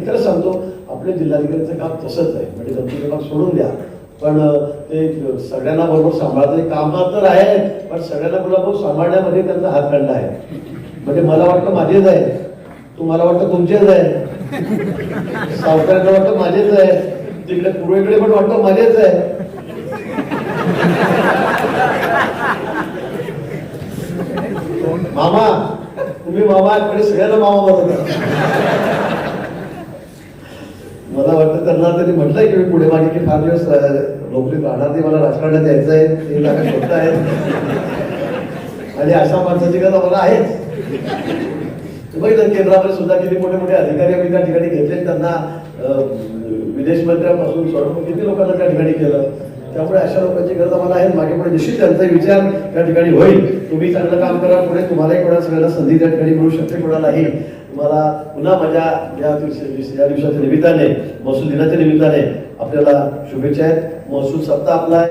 मी खरं सांगतो आपल्या जिल्हाधिकाऱ्यांचं काम तसंच आहे, म्हणजे गणपती बाग सोडून द्या, पण ते सगळ्यांना बरोबर सांभाळते काम तर आहे, पण सगळ्यांना बरोबर सांभाळण्यामध्ये त्यांचा हातखंडा आहे. म्हणजे मला वाटतं माझेच आहे, तुम्हाला वाटतं तुमचेच आहे, सावकारांना वाटतं माझेच आहे, तिकडे पूर्वेकडे पण वाटतं माझेच आहे. मामा तुम्ही मामा कडे सगळ्यांना मामा बनवता. मला वाटतं त्यांना तरी म्हटलंय की मी पुढे मागे की फार दिवस नोकरीत राहणार नाही, मला राजकारणात यायचं आहे, ते जागा शोधत आहेत आणि अशा माणसाची गरज आम्हाला आहेच. बघितलं केंद्रामध्ये सुद्धा किती मोठे मोठे अधिकारी आम्ही त्या ठिकाणी घेतले, त्यांना विदेश मंत्र्यापासून स्वरूप किती लोकांना त्या ठिकाणी केलं. त्यामुळे अशा लोकांची गरज आम्हाला आहे. मागे पुढे निश्चित त्यांचा विचार त्या ठिकाणी होईल. तुम्ही चांगलं काम करा, पुढे तुम्हालाही कोणाला सगळ्यांना संधी त्या ठिकाणी मिळू शकते, कोणालाही. मला पुन्हा माझ्या या दिवसाच्या निमित्ताने, महसूल दिनाच्या निमित्ताने आपल्याला शुभेच्छा आहेत. महसूल सप्ताह आपला